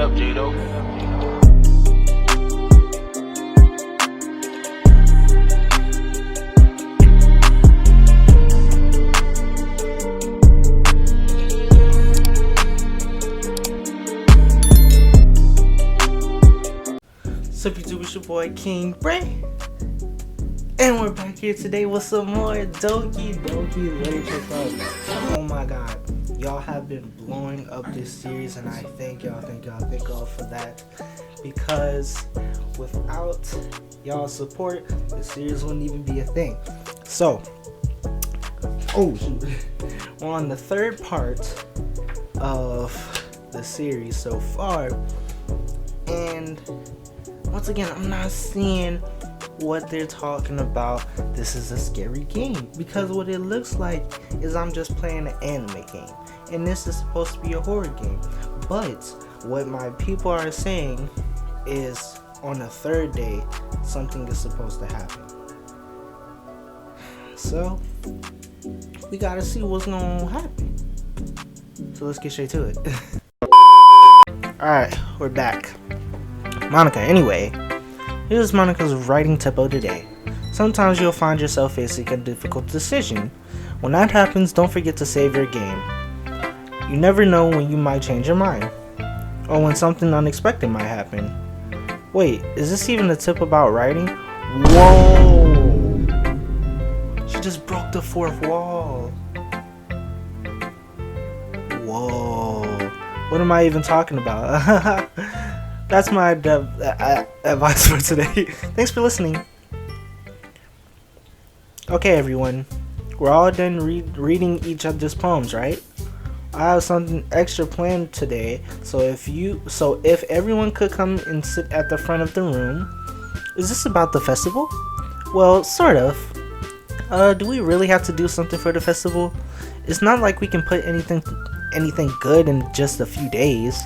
up, Jado? What's up, YouTube? It's your boy King Bray, and we're back here today with some more Doki Doki Literature Club. Oh my god, y'all have been blowing up this series, and I thank y'all for that, because without y'all support, the series wouldn't even be a thing. So, we're on the third part of the series so far, and once again, I'm not seeing what they're talking about. This is a scary game, because what it looks like is I'm just playing an anime game, and this is supposed to be a horror game. But what my people are saying is on the third day, something is supposed to happen. So we gotta see what's gonna happen. So let's get straight to it. Alright, we're back. Monica, anyway, here's Monica's writing tip of the day. Sometimes you'll find yourself facing a difficult decision. When that happens, don't forget to save your game. You never know when you might change your mind, or when something unexpected might happen. Wait, is this even a tip about writing? Whoa! She just broke the fourth wall. Whoa! What am I even talking about? That's my advice for today. Thanks for listening. Okay, everyone. We're all done reading each other's poems, right? I have something extra planned today, so if everyone could come and sit at the front of the room. Is this about the festival? Well, sort of. Do we really have to do something for the festival? It's not like we can put anything good in just a few days.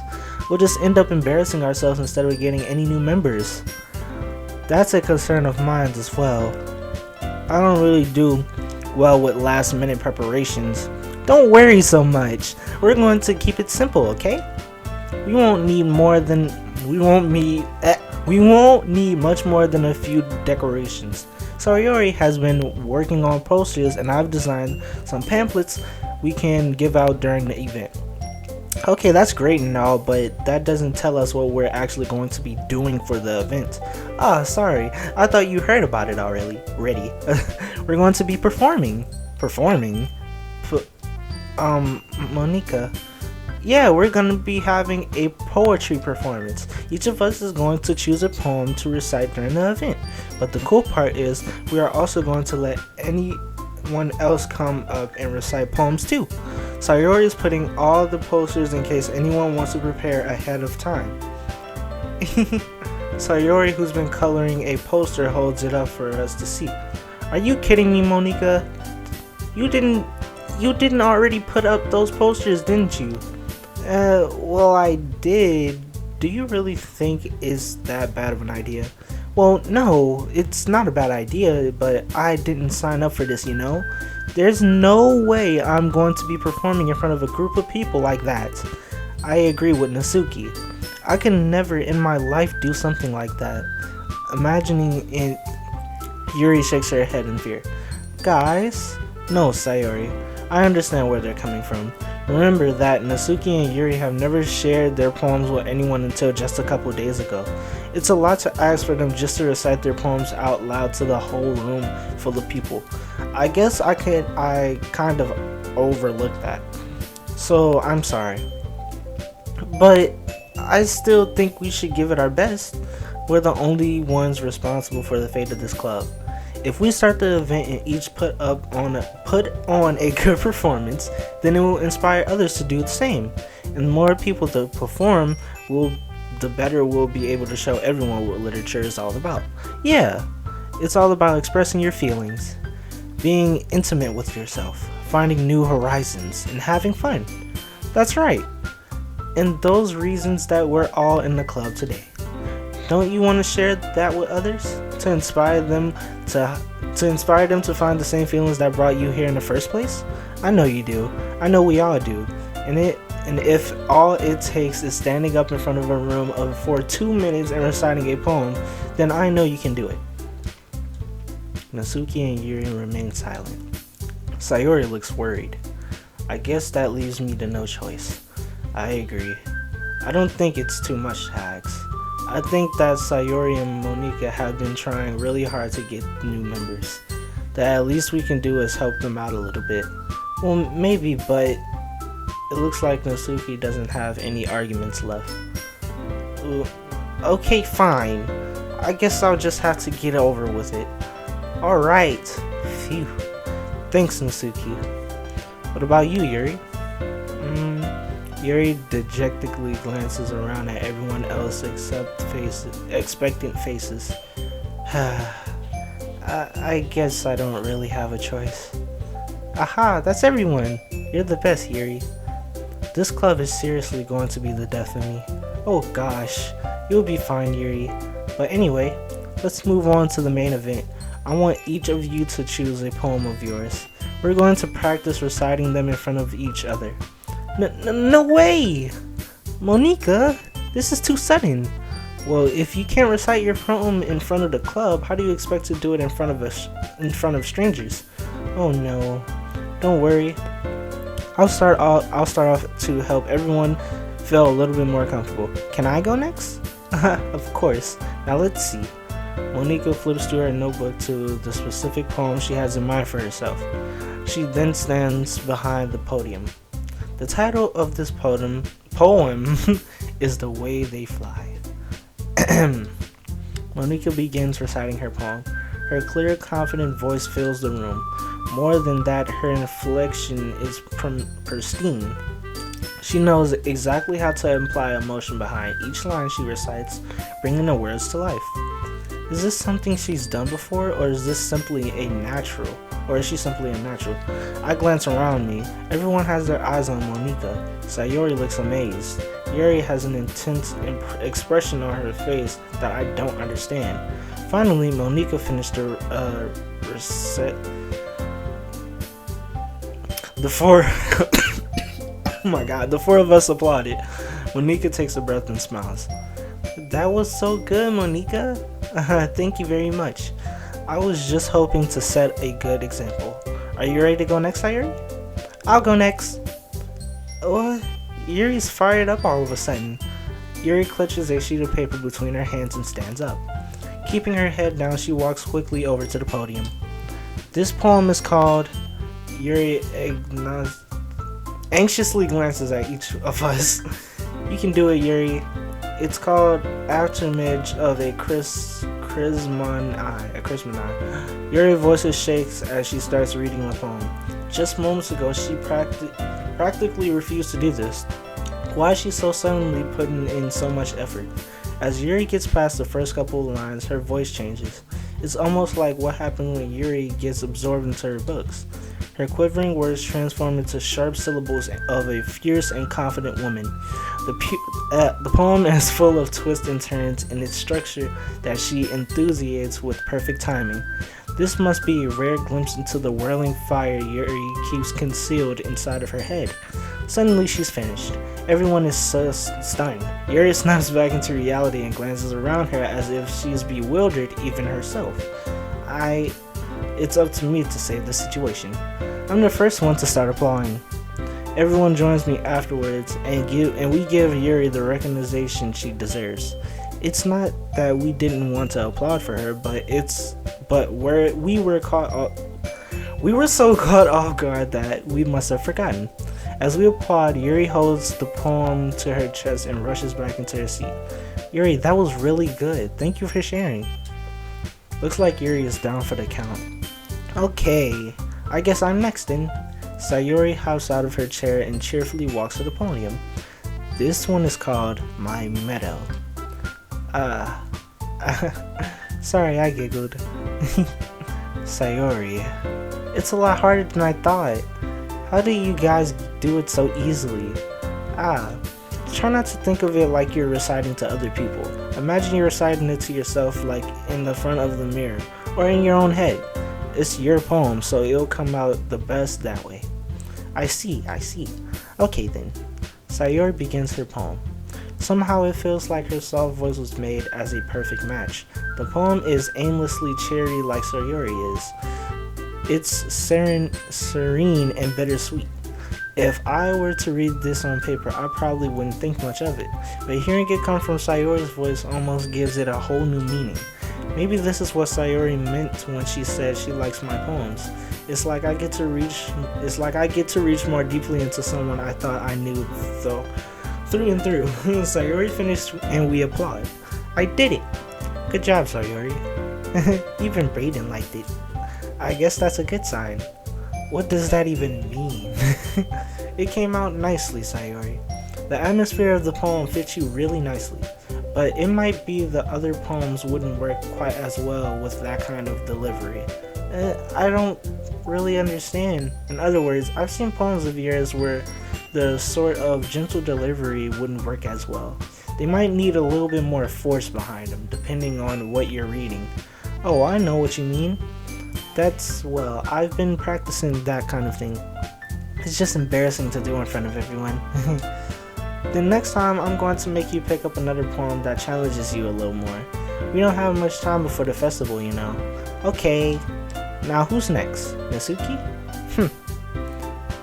We'll just end up embarrassing ourselves instead of getting any new members. That's a concern of mine as well. I don't really do well with last minute preparations. Don't worry so much. We're going to keep it simple, okay? We won't need much more than a few decorations. So Yuri has been working on posters, and I've designed some pamphlets we can give out during the event. Okay, that's great and all, but that doesn't tell us what we're actually going to be doing for the event. Sorry. I thought you heard about it already. We're going to be performing. Monica. Yeah, we're going to be having a poetry performance. Each of us is going to choose a poem to recite during the event. But the cool part is we are also going to let anyone else come up and recite poems too. Sayori is putting all the posters in case anyone wants to prepare ahead of time. Sayori, who's been coloring a poster, holds it up for us to see. Are you kidding me, Monica? You didn't already put up those posters, didn't you? Well, I did. Do you really think it's that bad of an idea? Well, no, it's not a bad idea, but I didn't sign up for this, you know? There's no way I'm going to be performing in front of a group of people like that. I agree with Natsuki. I can never in my life do something like that. Imagining it, Yuri shakes her head in fear. Guys? No, Sayori. I understand where they're coming from. Remember that Natsuki and Yuri have never shared their poems with anyone until just a couple days ago. It's a lot to ask for them just to recite their poems out loud to the whole room full of people. I guess I kind of overlooked that. So I'm sorry. But I still think we should give it our best. We're the only ones responsible for the fate of this club. If we start the event and each put on a good performance, then it will inspire others to do the same. And the more people to perform, the better we'll be able to show everyone what literature is all about. Yeah, it's all about expressing your feelings, being intimate with yourself, finding new horizons, and having fun. That's right. And those reasons that we're all in the club today. Don't you want to share that with others? To inspire them to find the same feelings that brought you here in the first place? I know you do. I know we all do. And And if all it takes is standing up in front of a room for 2 minutes and reciting a poem, then I know you can do it. Natsuki and Yuri remain silent. Sayori looks worried. I guess that leaves me to no choice. I agree. I don't think it's too much to ask. I think that Sayori and Monika have been trying really hard to get new members. The at least we can do is help them out a little bit. Well, maybe, but it looks like Natsuki doesn't have any arguments left. Okay, fine. I guess I'll just have to get over with it. Alright. Phew. Thanks, Natsuki. What about you, Yuri? Yuri dejectedly glances around at everyone else except expectant faces. I guess I don't really have a choice. Aha, that's everyone. You're the best, Yuri. This club is seriously going to be the death of me. Oh gosh, you'll be fine, Yuri. But anyway, let's move on to the main event. I want each of you to choose a poem of yours. We're going to practice reciting them in front of each other. No way! Monika, this is too sudden. Well, if you can't recite your poem in front of the club, how do you expect to do it in front of strangers? Oh no. Don't worry. I'll start off to help everyone feel a little bit more comfortable. Can I go next? Of course. Now let's see. Monika flips through her notebook to the specific poem she has in mind for herself. She then stands behind the podium. The title of this poem is The Way They Fly. Monika begins reciting her poem. Her clear, confident voice fills the room. More than that, her inflection is pristine. She knows exactly how to imply emotion behind each line she recites, bringing the words to life. Is this something she's done before, or is she simply a natural? I glance around me. Everyone has their eyes on Monika. Sayori looks amazed. Yuri has an intense expression on her face that I don't understand. Finally, Monika finished her recite. The four of us applauded. Monika takes a breath and smiles. That was so good, Monika. Thank you very much. I was just hoping to set a good example. Are you ready to go next, Yuri? I'll go next. What? Yuri's fired up all of a sudden. Yuri clutches a sheet of paper between her hands and stands up. Keeping her head down, she walks quickly over to the podium. This poem is called... Yuri anxiously glances at each of us. You can do it, Yuri. It's called Afterimage of a Chrisman Eye. Yuri's voice shakes as she starts reading the poem. Just moments ago, she practically refused to do this. Why is she so suddenly putting in so much effort? As Yuri gets past the first couple of lines, her voice changes. It's almost like what happened when Yuri gets absorbed into her books. Her quivering words transform into sharp syllables of a fierce and confident woman. The poem is full of twists and turns in its structure that she enthusiasts with perfect timing. This must be a rare glimpse into the whirling fire Yuri keeps concealed inside of her head. Suddenly she's finished. Everyone is so stunned. Yuri snaps back into reality and glances around her as if she's bewildered even herself. It's up to me to save the situation. I'm the first one to start applauding. Everyone joins me afterwards and we give Yuri the recognition she deserves. It's not that we didn't want to applaud for her, we were so caught off guard that we must have forgotten. As we applaud, Yuri holds the poem to her chest and rushes back into her seat. Yuri, that was really good. Thank you for sharing. Looks like Yuri is down for the count. Okay, I guess I'm next then. Sayori hops out of her chair and cheerfully walks to the podium. This one is called My Meadow. Sorry, I giggled. Sayori, it's a lot harder than I thought. How do you guys do it so easily? Try not to think of it like you're reciting to other people. Imagine you're reciting it to yourself, like in the front of the mirror, or in your own head. It's your poem, so it'll come out the best that way. I see. Okay then. Sayori begins her poem. Somehow it feels like her soft voice was made as a perfect match. The poem is aimlessly cheery like Sayori is. It's serene and bittersweet. If I were to read this on paper, I probably wouldn't think much of it, but hearing it come from Sayori's voice almost gives it a whole new meaning. Maybe this is what Sayori meant when she said she likes my poems. It's like I get to reach more deeply into someone I thought I knew through and through. Sayori finished and we applaud. I did it! Good job, Sayori. Even Brayden liked it. I guess that's a good sign. What does that even mean? It came out nicely, Sayori. The atmosphere of the poem fits you really nicely, but it might be the other poems wouldn't work quite as well with that kind of delivery. I don't really understand. In other words, I've seen poems of yours where the sort of gentle delivery wouldn't work as well. They might need a little bit more force behind them, depending on what you're reading. Oh, I know what you mean. Well, I've been practicing that kind of thing. It's just embarrassing to do in front of everyone. The next time, I'm going to make you pick up another poem that challenges you a little more. We don't have much time before the festival, you know. Okay, now who's next? Natsuki?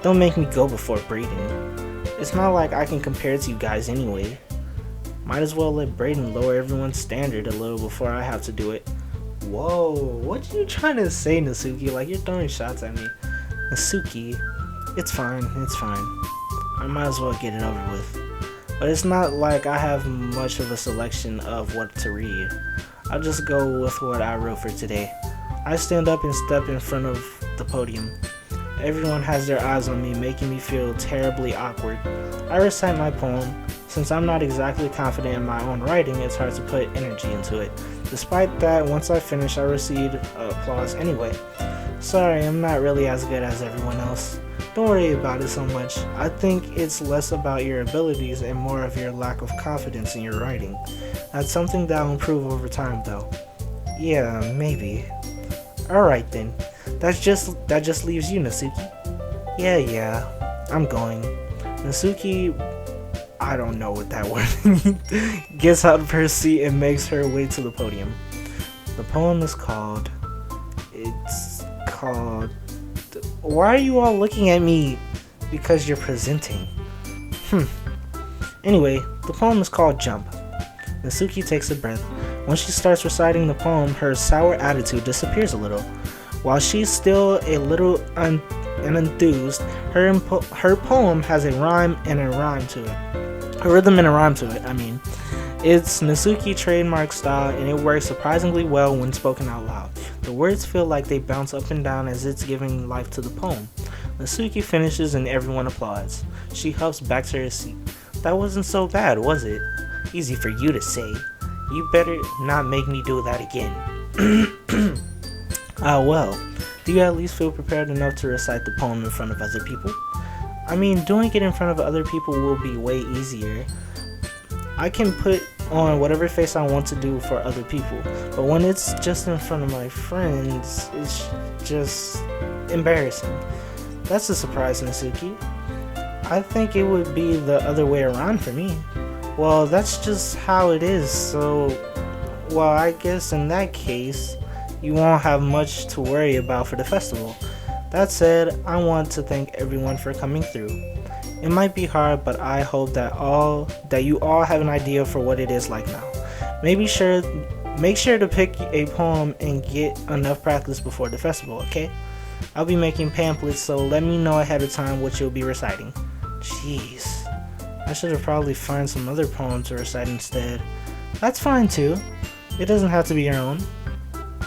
Don't make me go before Brayden. It's not like I can compare to you guys anyway. Might as well let Brayden lower everyone's standard a little before I have to do it. Whoa, what are you trying to say, Natsuki? Like, you're throwing shots at me. Natsuki, it's fine. I might as well get it over with. But it's not like I have much of a selection of what to read. I'll just go with what I wrote for today. I stand up and step in front of the podium. Everyone has their eyes on me, making me feel terribly awkward. I recite my poem. Since I'm not exactly confident in my own writing, it's hard to put energy into it. Despite that, once I finish, I received applause anyway. Sorry, I'm not really as good as everyone else. Don't worry about it so much. I think it's less about your abilities and more of your lack of confidence in your writing. That's something that'll improve over time though. Yeah, maybe. Alright then. That just leaves you, Natsuki. Yeah, I'm going. Natsuki, I don't know what that word means, gets out of her seat and makes her way to the podium. The poem is called... Why are you all looking at me? Because you're presenting. Anyway, the poem is called Jump. Natsuki takes a breath. When she starts reciting the poem, her sour attitude disappears a little. While she's still a little unenthused, her poem has a rhyme and a rhyme to it. A rhythm and a rhyme to it, I mean. It's Natsuki trademark style and it works surprisingly well when spoken out loud. The words feel like they bounce up and down as it's giving life to the poem. Natsuki finishes and everyone applauds. She huffs back to her seat. That wasn't so bad, was it? Easy for you to say. You better not make me do that again. Well, do you at least feel prepared enough to recite the poem in front of other people? I mean, doing it in front of other people will be way easier. I can put on whatever face I want to do for other people, but when it's just in front of my friends, it's just embarrassing. That's a surprise, Natsuki. I think it would be the other way around for me. Well, that's just how it is, so... Well, I guess in that case, you won't have much to worry about for the festival. That said, I want to thank everyone for coming through. It might be hard, but I hope that you all have an idea for what it is like now. Make sure to pick a poem and get enough practice before the festival, okay? I'll be making pamphlets, so let me know ahead of time what you'll be reciting. Jeez, I should have probably found some other poem to recite instead. That's fine too. It doesn't have to be your own.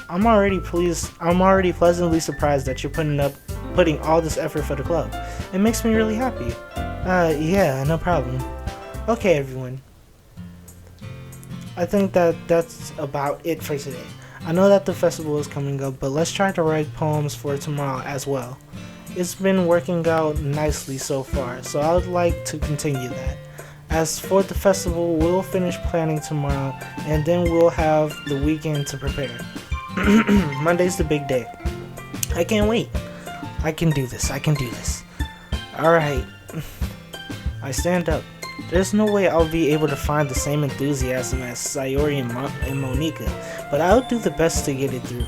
I'm already pleasantly surprised that you're putting all this effort for the club. It makes me really happy. Yeah, no problem. Okay, everyone. I think that's about it for today. I know that the festival is coming up, but let's try to write poems for tomorrow as well. It's been working out nicely so far, so I would like to continue that. As for the festival, we'll finish planning tomorrow, and then we'll have the weekend to prepare. Monday's the big day. I can't wait. I can do this. Alright. I stand up. There's no way I'll be able to find the same enthusiasm as Sayori and Monika, but I'll do the best to get it through.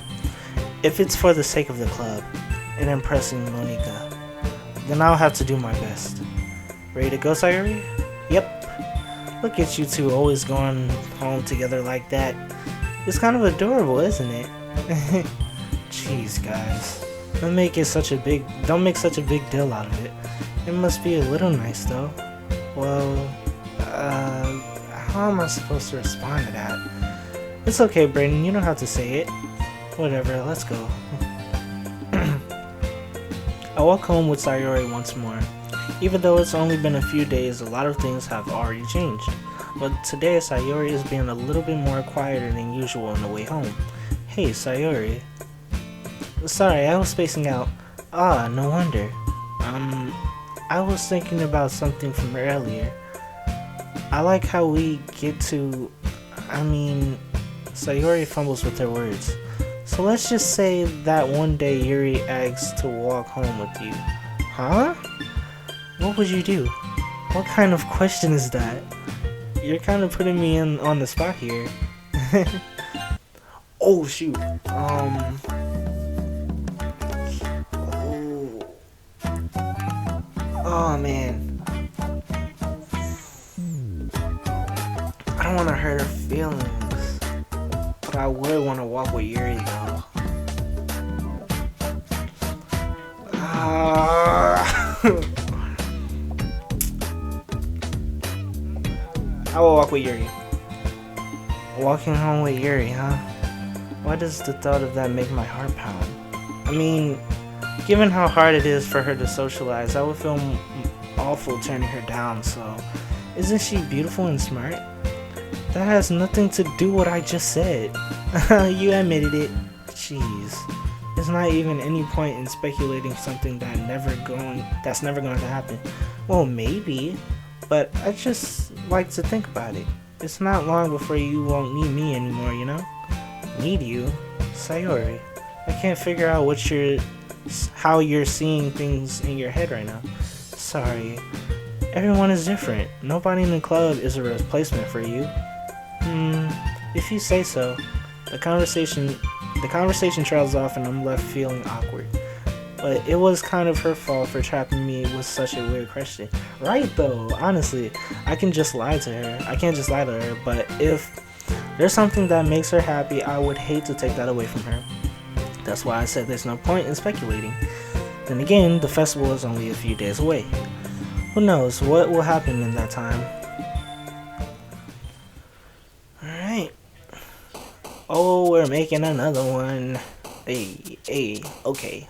If it's for the sake of the club and impressing Monika, then I'll have to do my best. Ready to go, Sayori? Yep. Look at you two always going home together like that. It's kind of adorable, isn't it? Jeez, guys. Don't make such a big deal out of it. It must be a little nice, though. Well, how am I supposed to respond to that? It's okay, Brayden, you don't have to say it. Whatever, let's go. I walk home with Sayori once more. Even though it's only been a few days, a lot of things have already changed. But today, Sayori is being a little bit more quieter than usual on the way home. Hey, Sayori. Sorry, I was spacing out. Ah, no wonder. I was thinking about something from earlier. I like how we get to... Sayori fumbles with her words. So let's just say that one day Yuri asks to walk home with you. Huh? What would you do? What kind of question is that? You're kind of putting me on the spot here. Oh shoot. Oh man. I don't want to hurt her feelings, but I would want to walk with Yuri though. I will walk with Yuri. Walking home with Yuri, huh? Why does the thought of that make my heart pound? Given how hard it is for her to socialize, I would feel awful turning her down, so... Isn't she beautiful and smart? That has nothing to do with what I just said. You admitted it. Jeez. There's not even any point in speculating something that's never going to happen. Well, maybe, but I just like to think about it. It's not long before you won't need me anymore, you know? Need you? Sayori. I can't figure out how you're seeing things in your head right now. Sorry. Everyone is different. Nobody in the club is a replacement for you. If you say so. The conversation trails off and I'm left feeling awkward. But it was kind of her fault for trapping me with such a weird question. Right though, honestly. I can't just lie to her, but if there's something that makes her happy, I would hate to take that away from her. That's why I said there's no point in speculating. Then again, the festival is only a few days away. Who knows what will happen in that time. Alright. Oh, we're making another one. Hey, okay.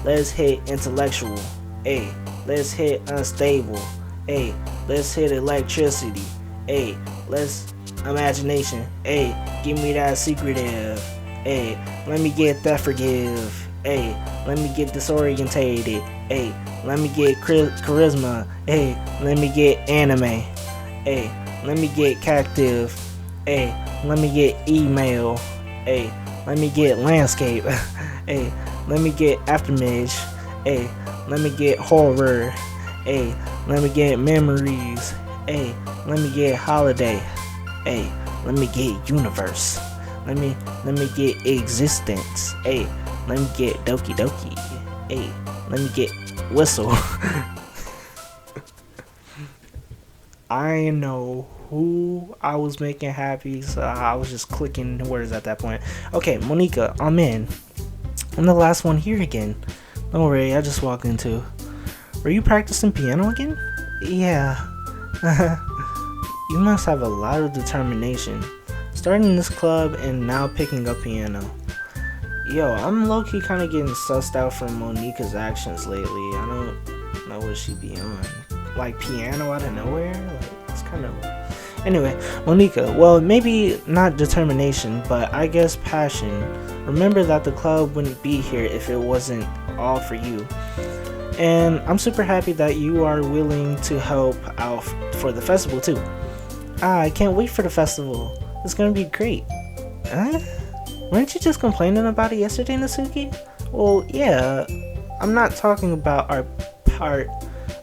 Let's hit intellectual. Hey, let's hit unstable. Hey, let's hit electricity. Hey, let's imagination. Hey, give me that secretive. Hey, let me get that forgive. Hey, let me get disorientated. Hey, let me get charisma. Hey, let me get anime. Hey, let me get captive. Hey, let me get email. Hey, let me get landscape. Hey, let me get afterimage. Hey, let me get horror. Hey, let me get memories. Hey, let me get holiday. Hey, let me get universe. Let me get existence. Hey, let me get Doki Doki. Hey, let me get whistle. I know who I was making happy, so I was just clicking words at that point. Okay, Monika, I'm in. I'm the last one here again. Don't worry, I just walked into. Were you practicing piano again? Yeah. You must have a lot of determination. Starting this club and now picking up piano. Yo, I'm low-key kind of getting sussed out from Monika's actions lately. I don't know what she be on. Like piano out of nowhere? Like, it's kind of... Anyway, Monika, well, maybe not determination, but I guess passion. Remember that the club wouldn't be here if it wasn't all for you. And I'm super happy that you are willing to help out for the festival too. I can't wait for the festival. It's gonna be great. Huh? Weren't you just complaining about it yesterday, Natsuki? Well, yeah. I'm not talking about our part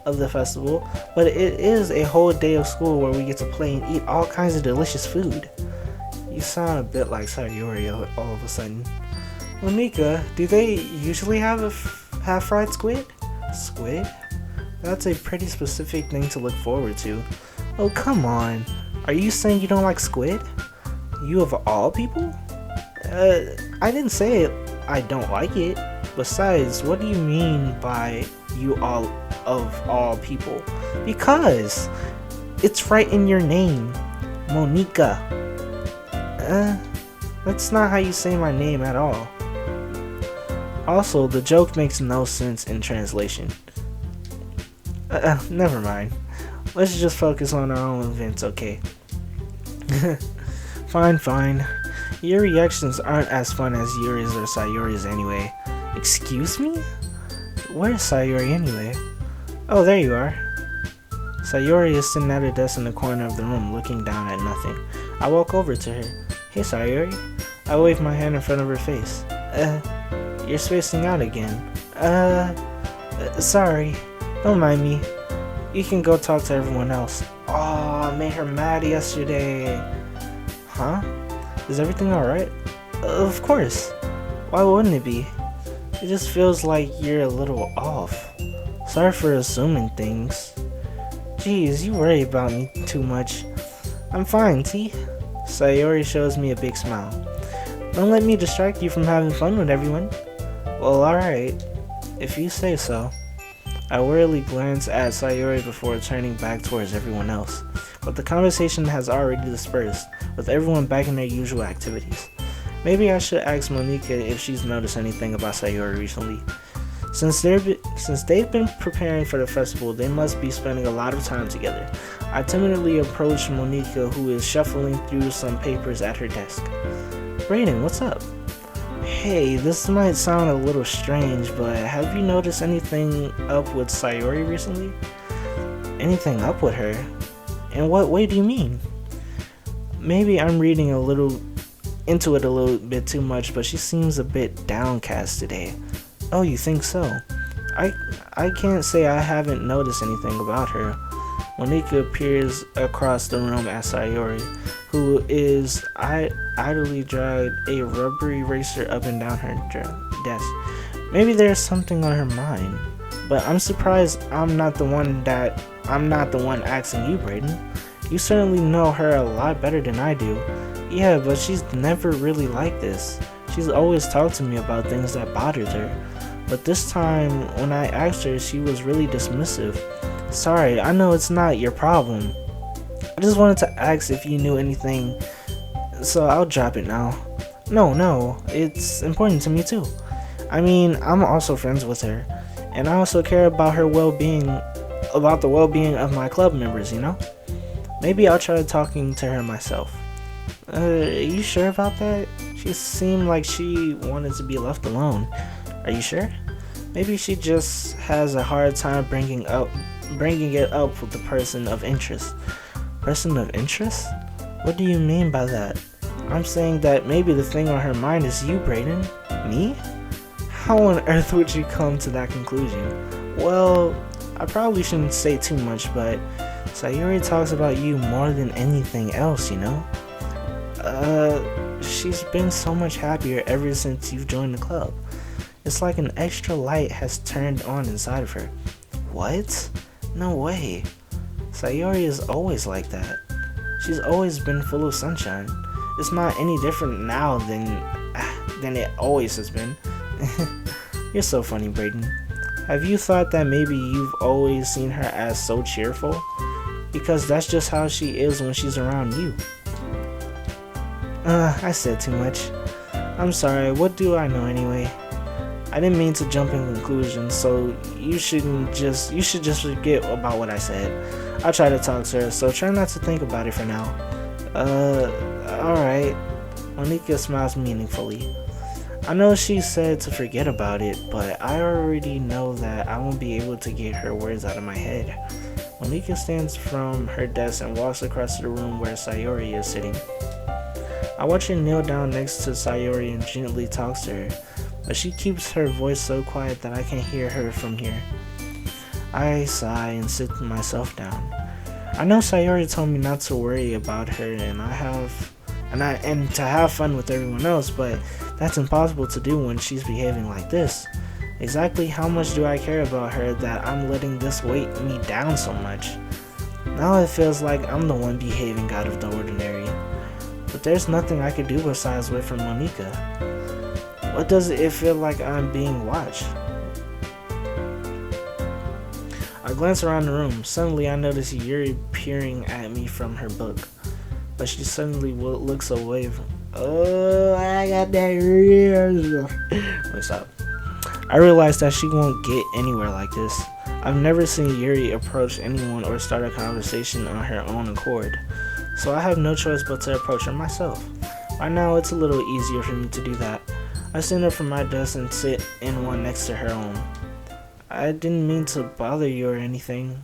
of the festival, but it is a whole day of school where we get to play and eat all kinds of delicious food. You sound a bit like Sayori all of a sudden. Monika, do they usually have have fried squid? Squid? That's a pretty specific thing to look forward to. Oh, come on. Are you saying you don't like squid? You of all people? I didn't say it. I don't like it. Besides, what do you mean by you all of all people? Because it's right in your name. Monika. That's not how you say my name at all. Also, the joke makes no sense in translation. Never mind. Let's just focus on our own events, okay? Fine. Your reactions aren't as fun as Yuri's or Sayori's anyway. Excuse me? Where's Sayori anyway? Oh, there you are. Sayori is sitting at her desk in the corner of the room, looking down at nothing. I walk over to her. Hey, Sayori. I wave my hand in front of her face. You're spacing out again. Sorry. Don't mind me. You can go talk to everyone else. Oh, I made her mad yesterday. Huh? Is everything alright? Of course. Why wouldn't it be? It just feels like you're a little off. Sorry for assuming things. Jeez, you worry about me too much. I'm fine, T. Sayori shows me a big smile. Don't let me distract you from having fun with everyone. Well, alright. If you say so. I wearily glance at Sayori before turning back towards everyone else, but the conversation has already dispersed, with everyone back in their usual activities. Maybe I should ask Monika if she's noticed anything about Sayori recently. Since they've been preparing for the festival, they must be spending a lot of time together. I timidly approach Monika, who is shuffling through some papers at her desk. Brayden, what's up? Hey, this might sound a little strange, but have you noticed anything up with Sayori recently? Anything up with her? In what way do you mean? Maybe I'm reading into it a little bit too much, but she seems a bit downcast today. Oh, you think so? I can't say I haven't noticed anything about her. Monika peers across the room at Sayori, who is idly dragged a rubber eraser up and down her desk. Maybe there's something on her mind, but I'm surprised I'm not the one asking you, Brayden. You certainly know her a lot better than I do. Yeah, but she's never really like this. She's always talked to me about things that bothered her, but this time when I asked her, she was really dismissive. Sorry, I know it's not your problem. I just wanted to ask if you knew anything, so I'll drop it now. No, it's important to me too. I mean, I'm also friends with her, and I also care about her well-being, about the well-being of my club members, you know? Maybe I'll try talking to her myself. Are you sure about that? She seemed like she wanted to be left alone. Are you sure? Maybe she just has a hard time bringing it up with the person of interest. Person of interest? What do you mean by that? I'm saying that maybe the thing on her mind is you, Brayden. Me? How on earth would you come to that conclusion? Well, I probably shouldn't say too much, but Sayori talks about you more than anything else, you know? She's been so much happier ever since you've joined the club. It's like an extra light has turned on inside of her. What? No way. Sayori is always like that. She's always been full of sunshine. It's not any different now than it always has been. You're so funny, Brayden. Have you thought that maybe you've always seen her as so cheerful? Because that's just how she is when she's around you. I said too much. I'm sorry, what do I know anyway? I didn't mean to jump in conclusions, so you should just forget about what I said. I'll try to talk to her, so try not to think about it for now. Alright. Monika smiles meaningfully. I know she said to forget about it, but I already know that I won't be able to get her words out of my head. Monika stands from her desk and walks across the room where Sayori is sitting. I watch her kneel down next to Sayori and gently talks to her, but she keeps her voice so quiet that I can hear her from here. I sigh and sit myself down. I know Sayori told me not to worry about her and to have fun with everyone else, but that's impossible to do when she's behaving like this. Exactly how much do I care about her that I'm letting this weight me down so much? Now it feels like I'm the one behaving out of the ordinary. But there's nothing I could do besides wait for Monika. What does it feel like I'm being watched? I glance around the room. Suddenly I notice Yuri peering at me from her book. But she suddenly looks away from... Oh, I got that... What's up? I realize that she won't get anywhere like this. I've never seen Yuri approach anyone or start a conversation on her own accord. So I have no choice but to approach her myself. Right now it's a little easier for me to do that. I stand up from my desk and sit in one next to her own. I didn't mean to bother you or anything.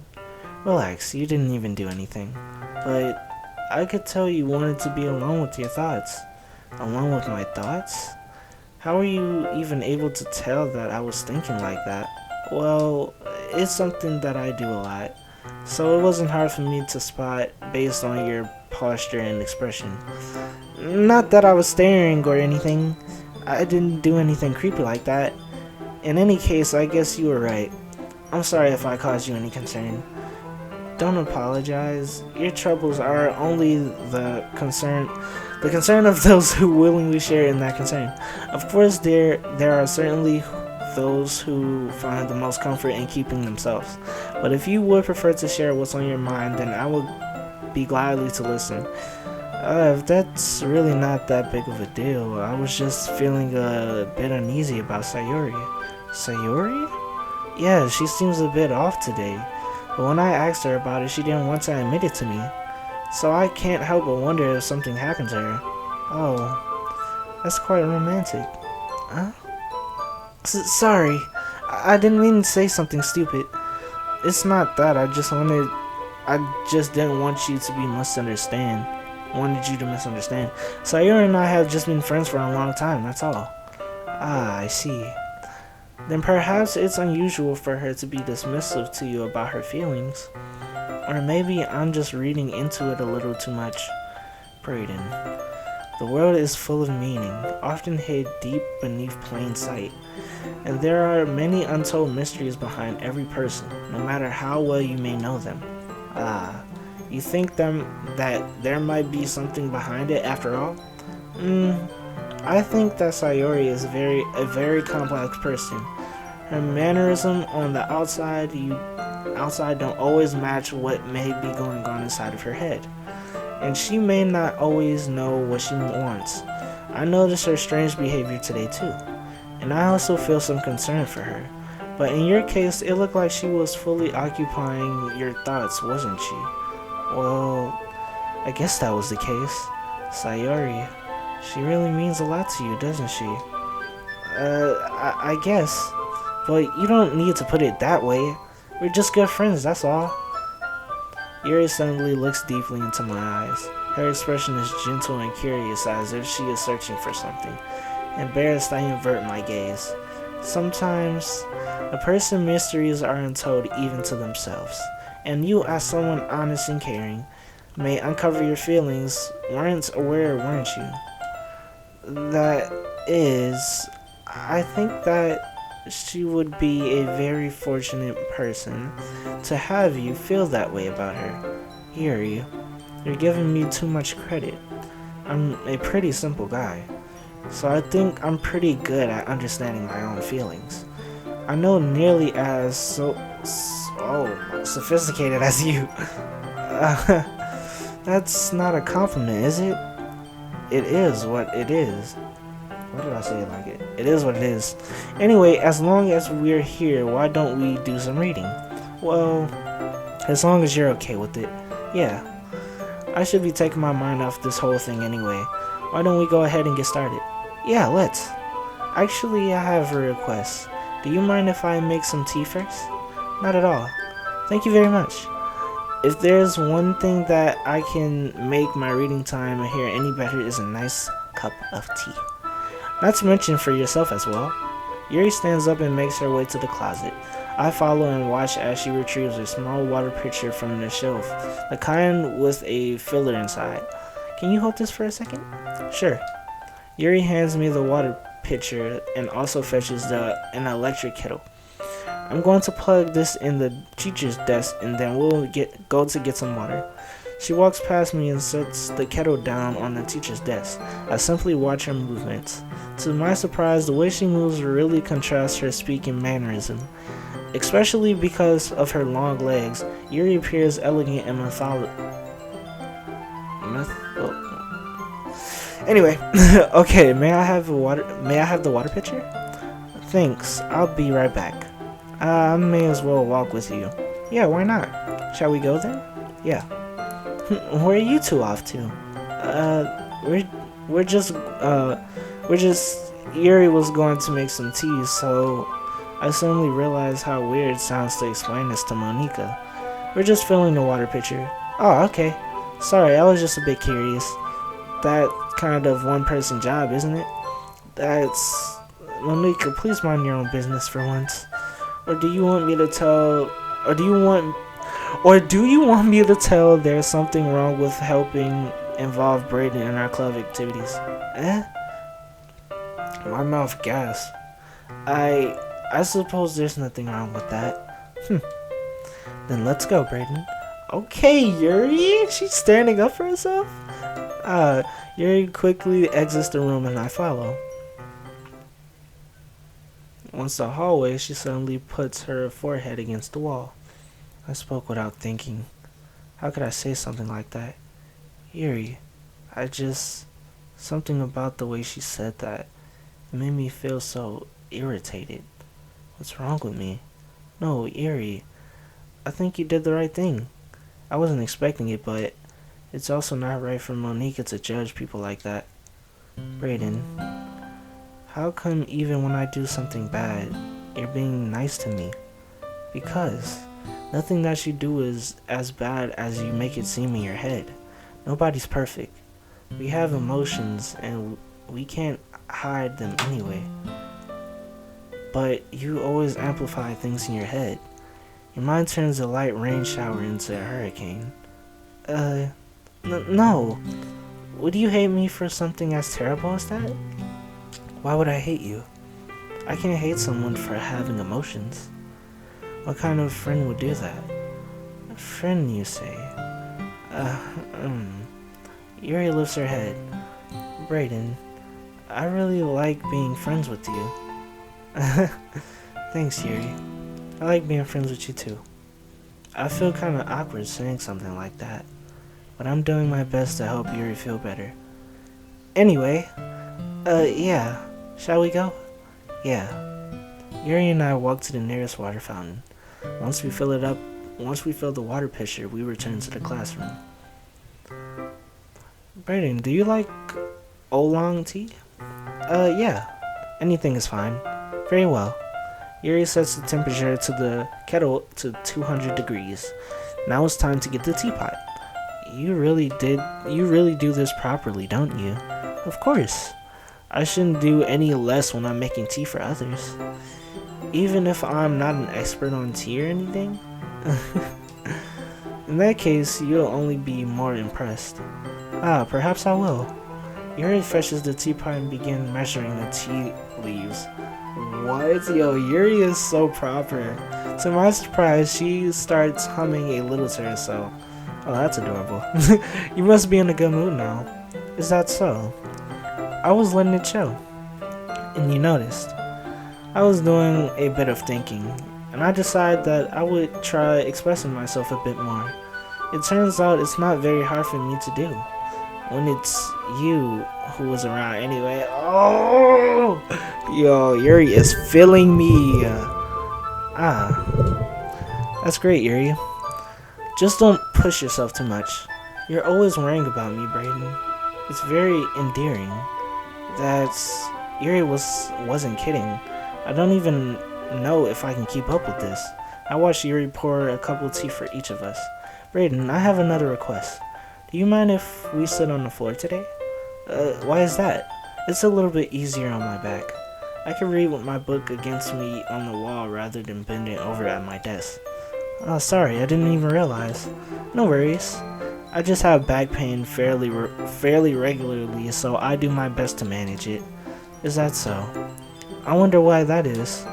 Relax, you didn't even do anything. But I could tell you wanted to be alone with your thoughts. Alone with my thoughts? How are you even able to tell that I was thinking like that? Well, it's something that I do a lot. So it wasn't hard for me to spot based on your posture and expression. Not that I was staring or anything. I didn't do anything creepy like that. In any case, I guess you were right. I'm sorry if I caused you any concern. Don't apologize. Your troubles are only the concern of those who willingly share in that concern. Of course, there are certainly those who find the most comfort in keeping themselves. But if you would prefer to share what's on your mind, then I would be gladly to listen. If that's really not that big of a deal, I was just feeling a bit uneasy about Sayori. Sayori? Yeah, she seems a bit off today. But when I asked her about it, she didn't want to admit it to me. So I can't help but wonder if something happened to her. Oh, that's quite romantic. Huh? Sorry, I didn't mean to say something stupid. It's not that, I just didn't want you to wanted you to misunderstand. Sayori and I have just been friends for a long time, that's all. Ah, I see. Then perhaps it's unusual for her to be dismissive to you about her feelings. Or maybe I'm just reading into it a little too much. Brayden. The world is full of meaning, often hid deep beneath plain sight. And there are many untold mysteries behind every person, no matter how well you may know them. Ah, you think that there might be something behind it after all? I think that Sayori is a very complex person. Her mannerism on the outside don't always match what may be going on inside of her head. And she may not always know what she wants. I noticed her strange behavior today too. And I also feel some concern for her. But in your case, it looked like she was fully occupying your thoughts, wasn't she? Well, I guess that was the case. Sayori, she really means a lot to you, doesn't she? I guess. But you don't need to put it that way. We're just good friends, that's all. Yuri suddenly looks deeply into my eyes. Her expression is gentle and curious, as if she is searching for something. Embarrassed, I invert my gaze. Sometimes, a person's mysteries are untold even to themselves. And you, as someone honest and caring, may uncover your feelings weren't aware, weren't you? That is, I think that she would be a very fortunate person to have you feel that way about her. Yuri, you're giving me too much credit. I'm a pretty simple guy, so I think I'm pretty good at understanding my own feelings. I'm not nearly as sophisticated as you. That's not a compliment, is it? It is what it is. Why did I say it like it? It is what it is. Anyway, as long as we're here, why don't we do some reading? Well, as long as you're okay with it. Yeah. I should be taking my mind off this whole thing anyway. Why don't we go ahead and get started? Yeah, let's. Actually, I have a request. Do you mind if I make some tea first? Not at all. Thank you very much. If there's one thing that I can make my reading time here any better is a nice cup of tea. Not to mention for yourself as well. Yuri stands up and makes her way to the closet. I follow and watch as she retrieves a small water pitcher from the shelf, the kind with a filler inside. Can you hold this for a second? Sure. Yuri hands me the water pitcher and also fetches an electric kettle. I'm going to plug this in the teacher's desk and then we'll go to get some water. She walks past me and sets the kettle down on the teacher's desk. I simply watch her movements. To my surprise, the way she moves really contrasts her speaking mannerism. Especially because of her long legs, Yuri appears elegant and Anyway, okay, may I have the water pitcher? Thanks, I'll be right back. I may as well walk with you. Yeah, why not? Shall we go then? Yeah. Where are you two off to? We're just Yuri was going to make some tea, so I suddenly realized how weird it sounds to explain this to Monica. We're just filling the water pitcher. Oh, okay. Sorry, I was just a bit curious. That kind of one-person job, isn't it? That's... Monica, please mind your own business for once. Or do you want me to tell... Or do you want me to tell there's something wrong with helping involve Braden in our club activities? My mouth gasped. I suppose there's nothing wrong with that. Then let's go, Braden. Okay, Yuri? She's standing up for herself? Yuri quickly exits the room and I follow. Once the hallway, she suddenly puts her forehead against the wall. I spoke without thinking. How could I say something like that? Yuri, something about the way she said that. It made me feel so irritated. What's wrong with me? No, Yuri, I think you did the right thing. I wasn't expecting it, but it's also not right for Monica to judge people like that. Braden, how come even when I do something bad, you're being nice to me? Because nothing that you do is as bad as you make it seem in your head. Nobody's perfect. We have emotions and we can't hide them anyway. But you always amplify things in your head. Your mind turns a light rain shower into a hurricane. No. Would you hate me for something as terrible as that? Why would I hate you? I can't hate someone for having emotions. What kind of friend would do that? A friend, you say? Yuri lifts her head. Braden, I really like being friends with you. Thanks, Yuri. I like being friends with you too. I feel kinda awkward saying something like that, but I'm doing my best to help Yuri feel better. Anyway, yeah. Shall we go? Yeah. Yuri and I walk to the nearest water fountain. Once we fill the water pitcher, we return to the classroom. Braden, do you like oolong tea? Yeah. Anything is fine. Very well. Yuri sets the temperature to the kettle to 200 degrees. Now it's time to get the teapot. You really do this properly, don't you? Of course. I shouldn't do any less when I'm making tea for others. Even if I'm not an expert on tea or anything. In that case, you'll only be more impressed. Perhaps I will. Yuri fetches the teapot and begins measuring the tea leaves. What? Yo, Yuri is so proper. To my surprise, she starts humming a little to herself. Oh, that's adorable. You must be in a good mood now. Is that so? I was letting it show. And you noticed. I was doing a bit of thinking, and I decided that I would try expressing myself a bit more. It turns out it's not very hard for me to do. When it's you who was around anyway. Oh! Yo, Yuri is feeling me. That's great, Yuri. Just don't push yourself too much. You're always worrying about me, Braden. It's very endearing. Yuri wasn't kidding. I don't even know if I can keep up with this. I watched Yuri pour a cup of tea for each of us. Braden, I have another request. Do you mind if we sit on the floor today? Why is that? It's a little bit easier on my back. I can read with my book against me on the wall rather than bending over at my desk. Oh, sorry, I didn't even realize. No worries. I just have back pain fairly regularly, so I do my best to manage it. Is that so? I wonder why that is.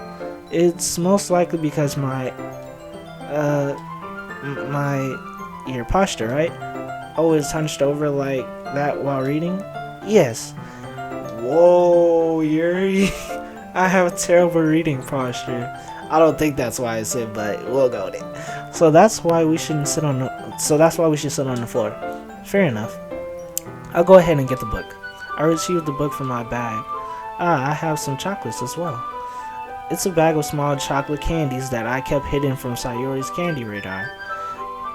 It's most likely because your posture, right? Always hunched over like that while reading? Yes. Whoa, Yuri. I have a terrible reading posture. I don't think that's why I said, but we'll go with it. So that's why we should sit on the floor. Fair enough. I'll go ahead and get the book. I retrieved the book from my bag. I have some chocolates as well. It's a bag of small chocolate candies that I kept hidden from Sayori's candy radar.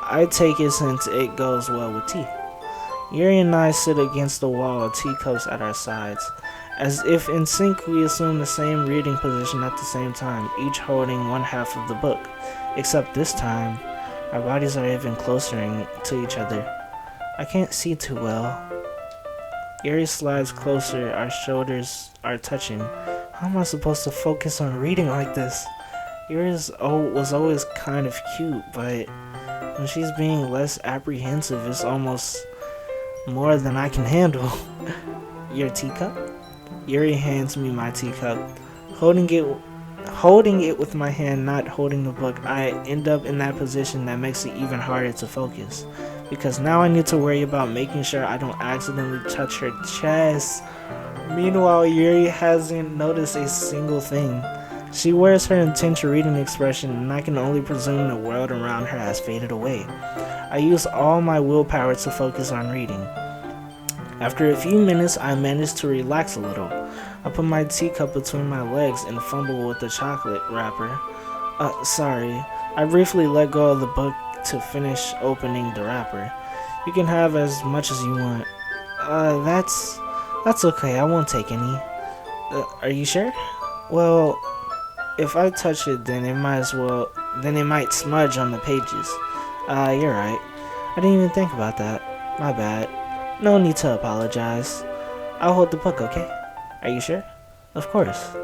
I take it since it goes well with tea. Yuri and I sit against the wall, teacups at our sides. As if in sync, we assume the same reading position at the same time, each holding one half of the book. Except this time, our bodies are even closer to each other. I can't see too well. Yuri slides closer, our shoulders are touching. How am I supposed to focus on reading like this? Yuri was always kind of cute, but when she's being less apprehensive, it's almost more than I can handle. Your teacup? Yuri hands me my teacup. Holding it with my hand, not holding the book, I end up in that position that makes it even harder to focus. Because now I need to worry about making sure I don't accidentally touch her chest. Meanwhile, Yuri hasn't noticed a single thing. She wears her intense reading expression, and I can only presume the world around her has faded away. I use all my willpower to focus on reading. After a few minutes, I manage to relax a little. I put my teacup between my legs and fumble with the chocolate wrapper. Sorry. I briefly let go of the book to finish opening the wrapper. You can have as much as you want. That's okay. I won't take any. Are you sure? Well, if I touch it, then it might smudge on the pages. You're right. I didn't even think about that. My bad. No need to apologize. I'll hold the book, okay? Are you sure? Of course.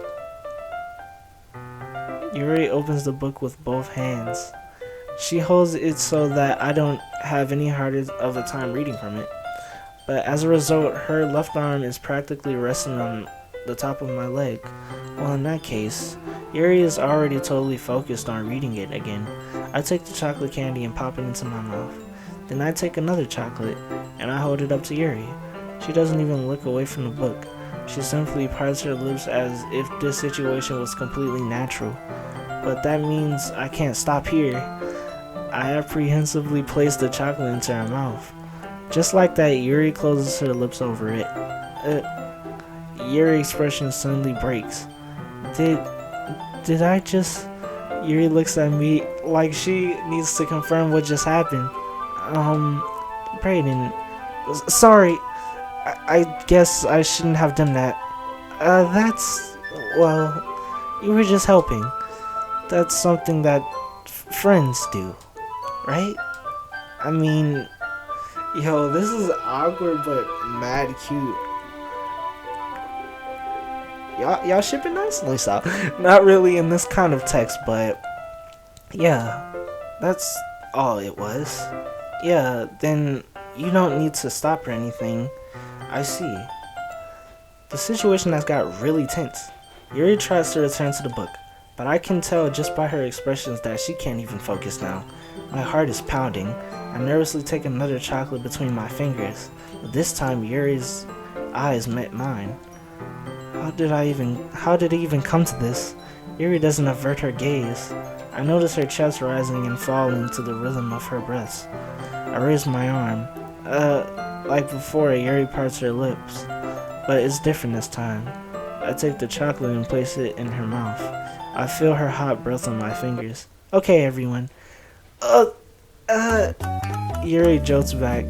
Yuri opens the book with both hands. She holds it so that I don't have any harder of a time reading from it. But as a result, her left arm is practically resting on the top of my leg. Well, in that case, Yuri is already totally focused on reading it again. I take the chocolate candy and pop it into my mouth. Then I take another chocolate, and I hold it up to Yuri. She doesn't even look away from the book. She simply parts her lips as if this situation was completely natural. But that means I can't stop here. I apprehensively place the chocolate into her mouth. Just like that, Yuri closes her lips over it. Yuri's expression suddenly breaks. Did I just... Yuri looks at me like she needs to confirm what just happened. Brayden, sorry. I guess I shouldn't have done that. Well, you were just helping. That's something that friends do, right? I mean, yo, this is awkward but mad cute. Y'all shipping nicely, so not really in this kind of text, but yeah, that's all it was. Yeah, then you don't need to stop or anything. I see. The situation has got really tense. Yuri tries to return to the book, but I can tell just by her expressions that she can't even focus now. My heart is pounding. I nervously take another chocolate between my fingers, but this time Yuri's eyes met mine. How did it even come to this? Yuri doesn't avert her gaze. I notice her chest rising and falling to the rhythm of her breaths. I raise my arm. Like before, Yuri parts her lips, but it's different this time. I take the chocolate and place it in her mouth. I feel her hot breath on my fingers. Okay, everyone. Yuri jolts back.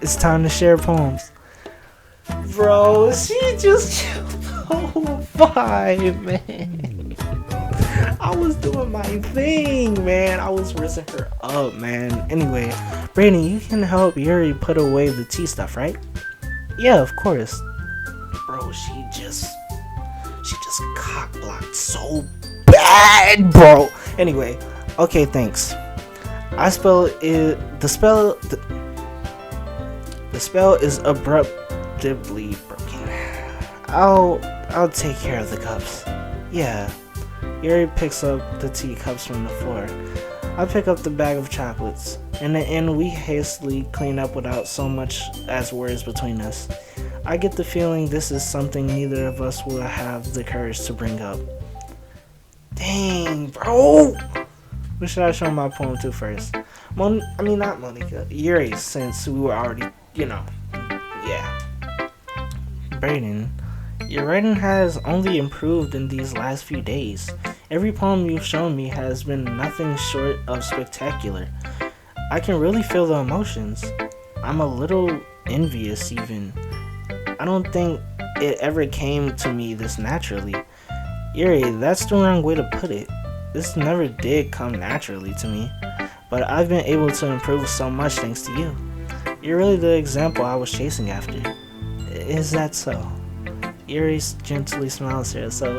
It's time to share poems. Bro, she just killed 5, man. I was doing my thing, man. I was rizzing her up, man. Anyway, Brandon, you can help Yuri put away the tea stuff, right? Yeah, of course. Bro, she just gets cock blocked so bad, bro. Anyway, okay, thanks. The spell is abruptly broken. I'll take care of the cups. Yeah. Yuri picks up the teacups from the floor. I pick up the bag of chocolates. In the end, we hastily clean up without so much as words between us. I get the feeling this is something neither of us will have the courage to bring up. Dang, bro! Who should I show my poem to first? Not Monica. Yuri, since we were already, yeah. Brayden, your writing has only improved in these last few days. Every poem you've shown me has been nothing short of spectacular. I can really feel the emotions. I'm a little envious even. I don't think it ever came to me this naturally. Yuri, that's the wrong way to put it. This never did come naturally to me, but I've been able to improve so much thanks to you. You're really the example I was chasing after. Is that so? Yuri gently smiles here, so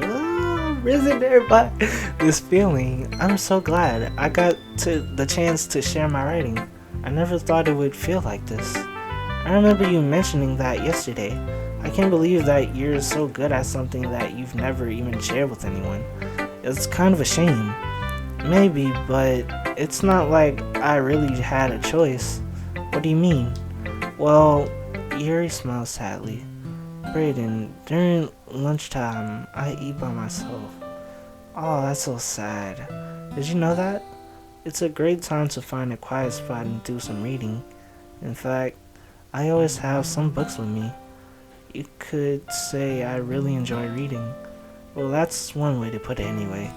risen there by this feeling. I'm so glad I got the chance to share my writing. I never thought it would feel like this. I remember you mentioning that yesterday. I can't believe that you're so good at something that you've never even shared with anyone. It's kind of a shame. Maybe, but it's not like I really had a choice. What do you mean? Well, Yuri smiles sadly. Brayden, during lunchtime, I eat by myself. Oh, that's so sad. Did you know that? It's a great time to find a quiet spot and do some reading. In fact, I always have some books with me. You could say I really enjoy reading. Well, that's one way to put it anyway.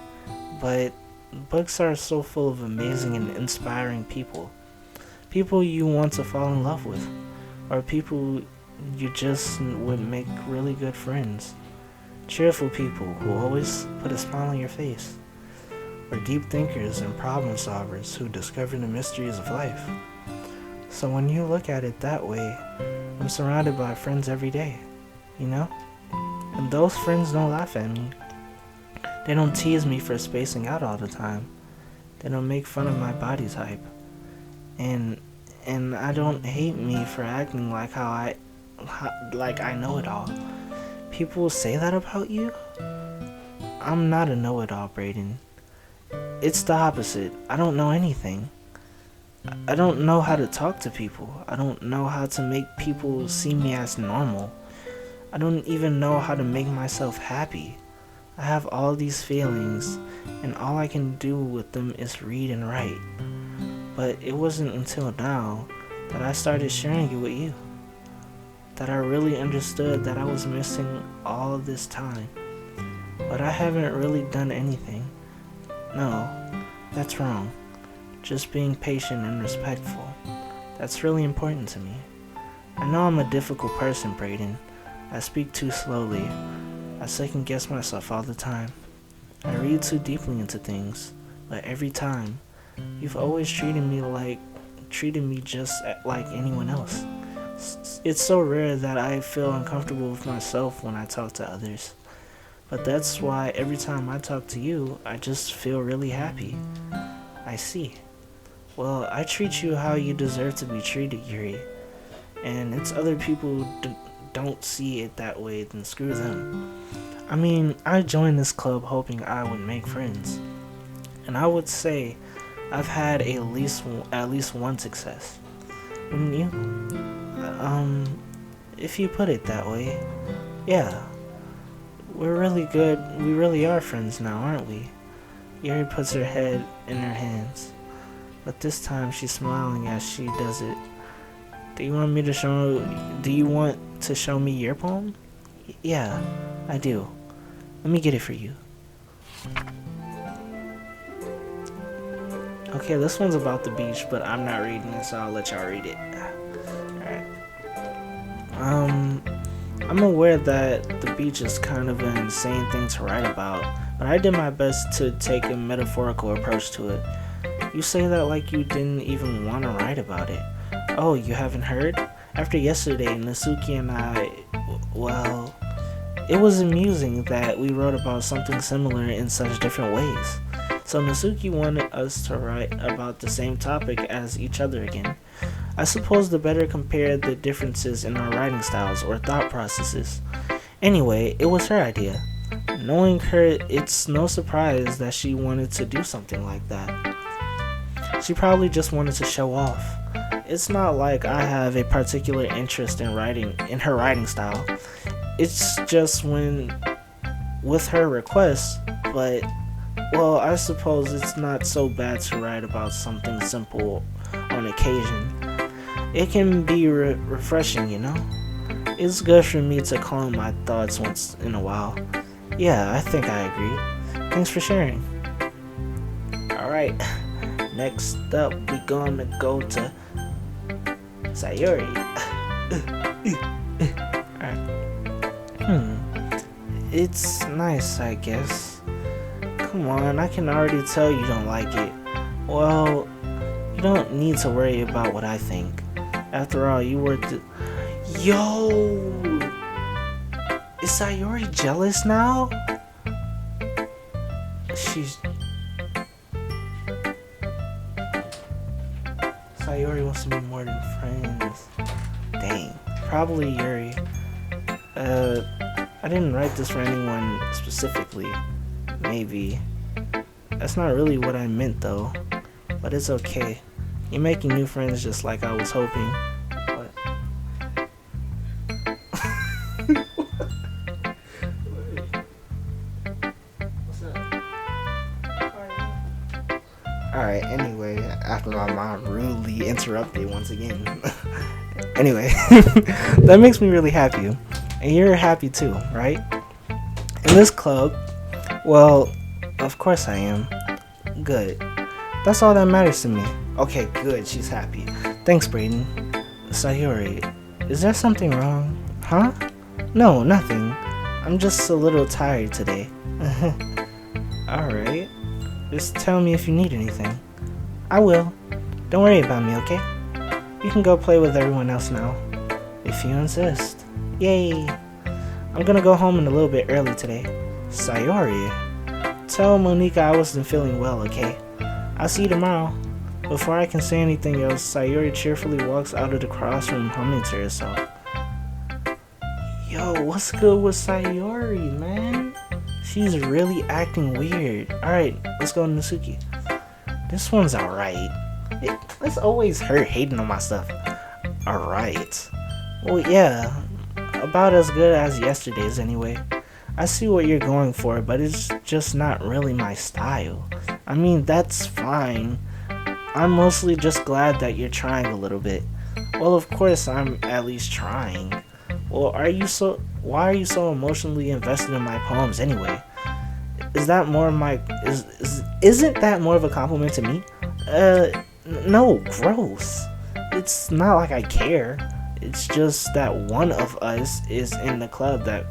But books are so full of amazing and inspiring people. People you want to fall in love with. Or people you just would make really good friends. Cheerful people who always put a smile on your face. Or deep thinkers and problem solvers who discover the mysteries of life. So when you look at it that way, I'm surrounded by friends every day, And those friends don't laugh at me. They don't tease me for spacing out all the time. They don't make fun of my body type. And I don't hate me for acting like I know it all. People say that about you? I'm not a know-it-all, Brayden. It's the opposite. I don't know anything. I don't know how to talk to people. I don't know how to make people see me as normal. I don't even know how to make myself happy. I have all these feelings, and all I can do with them is read and write. But it wasn't until now that I started sharing it with you that I really understood that I was missing all of this time. But I haven't really done anything. No, that's wrong. Just being patient and respectful. That's really important to me. I know I'm a difficult person, Brayden. I speak too slowly. I second guess myself all the time. I read too deeply into things. But every time, you've always treated me just like anyone else. It's so rare that I feel uncomfortable with myself when I talk to others. But that's why every time I talk to you, I just feel really happy. I see. Well, I treat you how you deserve to be treated, Yuri. And it's other people who don't see it that way, then screw them. I joined this club hoping I would make friends. And I would say I've had at least one success. Wouldn't you? If you put it that way, yeah. We're really good. We really are friends now, aren't we? Yuri puts her head in her hands. But this time she's smiling as she does it. Do you want to show me your poem? Yeah, I do. Let me get it for you. Okay, this one's about the beach, but I'm not reading it, so I'll let y'all read it. Alright. I'm aware that the beach is kind of an insane thing to write about, but I did my best to take a metaphorical approach to it. You say that like you didn't even want to write about it. Oh, you haven't heard? After yesterday, Natsuki and I, well, It was amusing that we wrote about something similar in such different ways. So Nasuki wanted us to write about the same topic as each other again. I suppose to better compare the differences in our writing styles or thought processes. Anyway, it was her idea. Knowing her, it's no surprise that she wanted to do something like that. She probably just wanted to show off. It's not like I have a particular interest in her writing style. It's just with her request, but well, I suppose it's not so bad to write about something simple on occasion. It can be refreshing, you know? It's good for me to calm my thoughts once in a while. Yeah, I think I agree. Thanks for sharing. Alright, next up we gonna go to Sayuri. Alright. It's nice, I guess. Come on, I can already tell you don't like it. Well, you don't need to worry about what I think. After all, you were Yo! Is Sayuri jealous now? Sayuri wants to be more than friends. Dang. Probably Yuri. I didn't write this for anyone specifically. Maybe. That's not really what I meant though. But it's okay. You're making new friends just like I was hoping. But what's up? Alright, anyway, after my mom rudely interrupted once again. Anyway, that makes me really happy. And you're happy too, right? In this club, well, of course I am. Good. That's all that matters to me. Okay, good, she's happy. Thanks, Brayden. Sayuri, is there something wrong? Huh? No, nothing. I'm just a little tired today. Alright. Just tell me if you need anything. I will. Don't worry about me, okay? You can go play with everyone else now. If you insist. Yay! I'm gonna go home in a little bit early today. Sayuri, tell Monika I wasn't feeling well, okay? I'll see you tomorrow. Before I can say anything else, Sayuri cheerfully walks out of the crossroom humming to herself. Yo, what's good with Sayuri, man? She's really acting weird. Alright, let's go to Nasuki. This one's alright. It's always her hating on my stuff. Alright. Well, yeah. About as good as yesterday's anyway. I see what you're going for, but it's just not really my style. I mean, that's fine. I'm mostly just glad that you're trying a little bit. Well, of course I'm at least trying. Well, why are you so emotionally invested in my poems anyway? Is that more of my isn't that more of a compliment to me? No, gross. It's not like I care. It's just that one of us is in the club that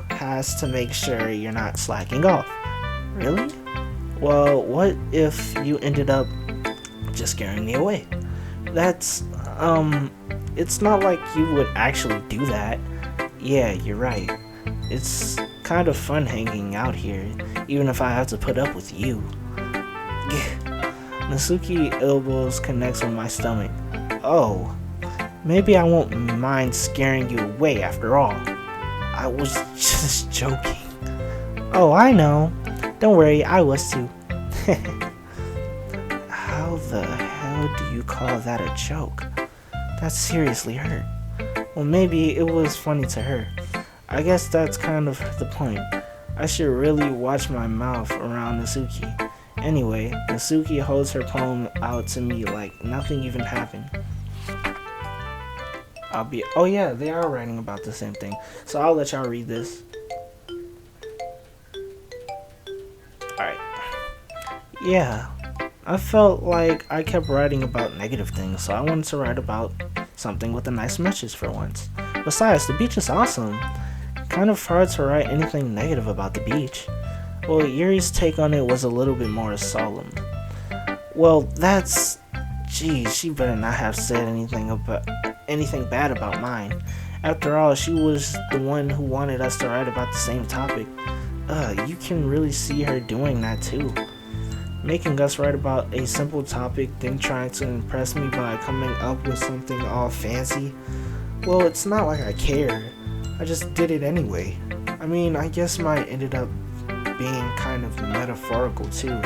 has to make sure you're not slacking off. Really? Well, what if you ended up just scaring me away? That's, it's not like you would actually do that. Yeah, you're right. It's kind of fun hanging out here, even if I have to put up with you. Nasuki elbows connects with my stomach. Oh, maybe I won't mind scaring you away after all. I was just joking. Oh, I know. Don't worry, I was too. How the hell do you call that a joke? That seriously hurt. Well, maybe it was funny to her. I guess that's kind of the point. I should really watch my mouth around Nasuki. Anyway, Nasuki holds her poem out to me like nothing even happened. Oh yeah, they are writing about the same thing. So I'll let y'all read this. Alright. Yeah, I felt like I kept writing about negative things, so I wanted to write about something with a nice message for once. Besides, the beach is awesome. Kind of hard to write anything negative about the beach. Well, Yuri's take on it was a little bit more solemn. Well, geez, she better not have said anything bad about mine. After all, she was the one who wanted us to write about the same topic. You can really see her doing that too. Making us write about a simple topic, then trying to impress me by coming up with something all fancy. Well, it's not like I cared. I just did it anyway. I mean, I guess mine ended up being kind of metaphorical too,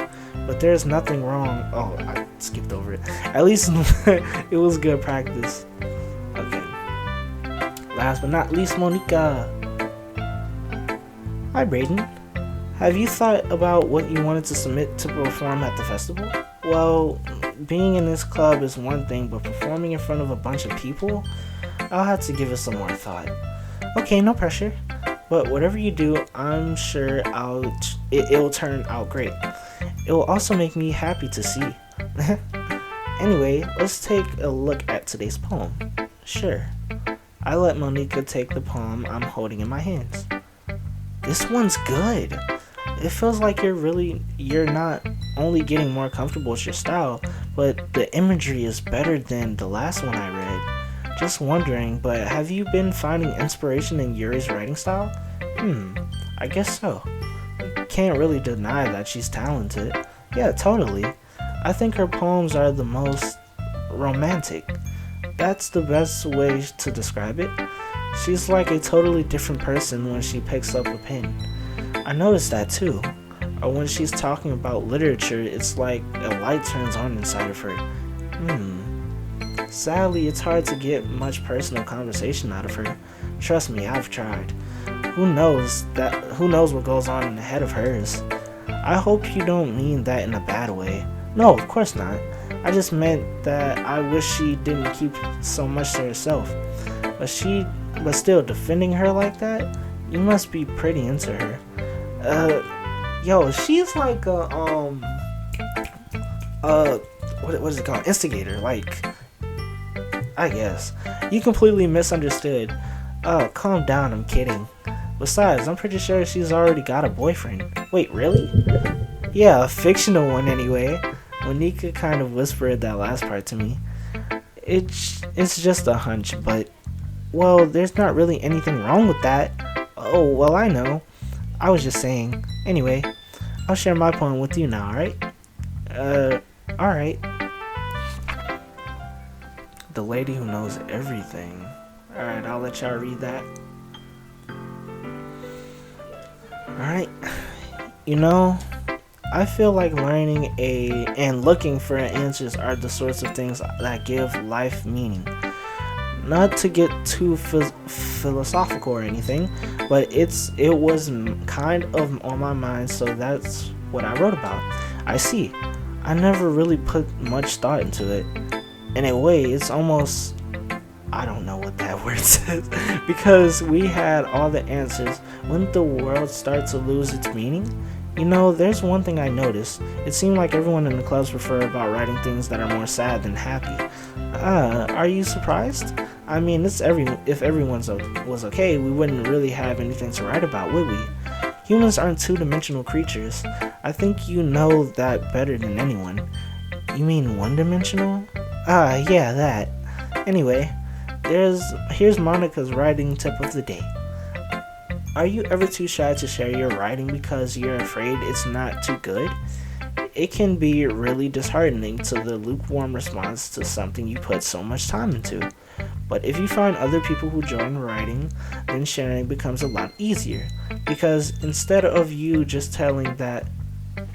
but there's nothing wrong. Oh, I skipped over it. At least it was good practice. Okay. Last but not least, Monica. Hi, Brayden. Have you thought about what you wanted to submit to perform at the festival? Well, being in this club is one thing, but performing in front of a bunch of people, I'll have to give it some more thought. Okay, no pressure. But whatever you do, I'm sure it'll turn out great. It will also make me happy to see. Anyway, let's take a look at today's poem. Sure. I let Monica take the poem I'm holding in my hands. This one's good. It feels like you're not only getting more comfortable with your style, but the imagery is better than the last one I read. Just wondering, but have you been finding inspiration in Yuri's writing style? I guess so. Can't really deny that she's talented. Yeah, totally. I think her poems are the most romantic. That's the best way to describe it. She's like a totally different person when she picks up a pen. I noticed that too. Or when she's talking about literature, it's like a light turns on inside of her. Sadly, it's hard to get much personal conversation out of her. Trust me, I've tried. Who knows what goes on in the head of hers? I hope you don't mean that in a bad way. No, of course not. I just meant that I wish she didn't keep so much to herself. But still, defending her like that? You must be pretty into her. She's like what is it called? Instigator, like, I guess. You completely misunderstood. Calm down, I'm kidding. Besides, I'm pretty sure she's already got a boyfriend. Wait, really? Yeah, a fictional one anyway. Monica kind of whispered that last part to me. It's just a hunch, but, well, there's not really anything wrong with that. Oh, well, I know. I was just saying. Anyway, I'll share my poem with you now, alright? Alright. The lady who knows everything. Alright, I'll let y'all read that. Alright. I feel like learning and looking for answers are the sorts of things that give life meaning. Not to get too philosophical or anything, but it was kind of on my mind, so that's what I wrote about. I see. I never really put much thought into it. In a way, it's almost, I don't know what that word says, because we had all the answers. Wouldn't the world start to lose its meaning? There's one thing I noticed. It seemed like everyone in the clubs prefer about writing things that are more sad than happy. Are you surprised? I mean, if everyone was okay, we wouldn't really have anything to write about, would we? Humans aren't two-dimensional creatures. I think you know that better than anyone. You mean one-dimensional? Yeah, that. Anyway, here's Monica's writing tip of the day. Are you ever too shy to share your writing because you're afraid it's not too good? It can be really disheartening to the lukewarm response to something you put so much time into. But if you find other people who join writing, then sharing becomes a lot easier. Because instead of you just telling that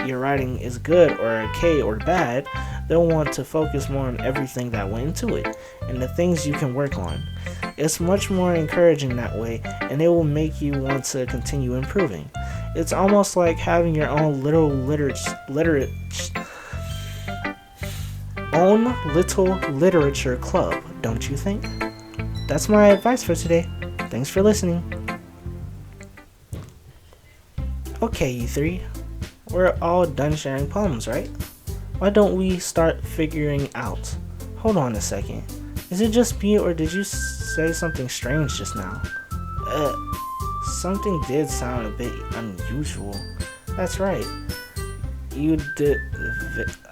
your writing is good or okay or bad, they'll want to focus more on everything that went into it and the things you can work on. It's much more encouraging that way, and it will make you want to continue improving. It's almost like having your own little literature club, don't you think? That's my advice for today. Thanks for listening. Okay, you three. We're all done sharing poems, right? Why don't we start figuring out? Hold on a second. Is it just me, or did you say something strange just now? Something did sound a bit unusual. That's right. You did,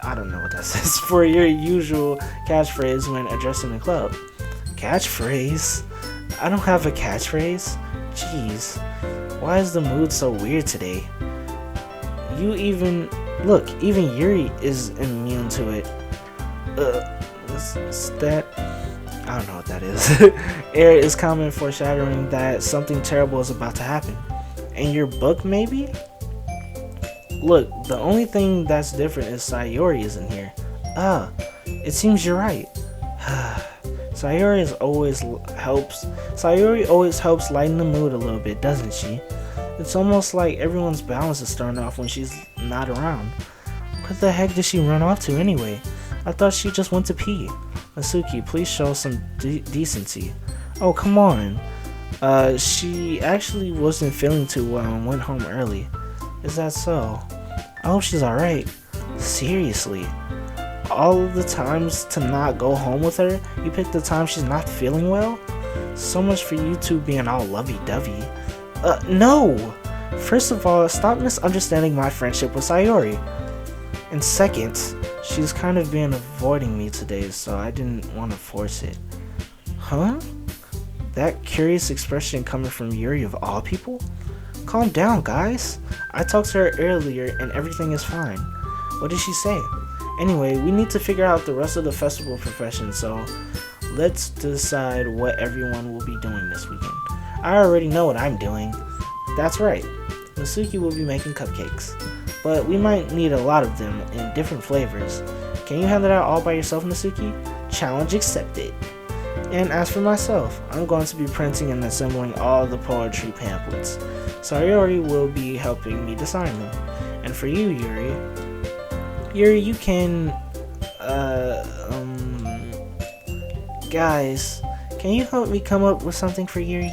I don't know what that says, for your usual catchphrase when addressing the club. Catchphrase? I don't have a catchphrase? Jeez, why is the mood so weird today? Look, even Yuri is immune to it. Is that? I don't know what that is. Air is common foreshadowing that something terrible is about to happen. And your book, maybe? Look, the only thing that's different is Sayori isn't here. It seems you're right. Sayori always helps lighten the mood a little bit, doesn't she? It's almost like everyone's balance is thrown off when she's not around. Where the heck did she run off to anyway? I thought she just went to pee. Natsuki, please show some decency. Oh, come on. She actually wasn't feeling too well and went home early. Is that so? I hope she's alright. Seriously. All of the times to not go home with her, you pick the time she's not feeling well? So much for you two being all lovey-dovey. No! First of all, stop misunderstanding my friendship with Sayori. And second, she's kind of been avoiding me today, so I didn't want to force it. Huh? That curious expression coming from Yuri of all people? Calm down, guys. I talked to her earlier and everything is fine. What did she say? Anyway, we need to figure out the rest of the festival profession, so let's decide what everyone will be doing this weekend. I already know what I'm doing. That's right. Natsuki will be making cupcakes. But we might need a lot of them in different flavors. Can you handle that all by yourself, Natsuki? Challenge accepted. And as for myself, I'm going to be printing and assembling all the poetry pamphlets. Sayori will be helping me design them. And for you, Yuri, you can, guys, can you help me come up with something for Yuri?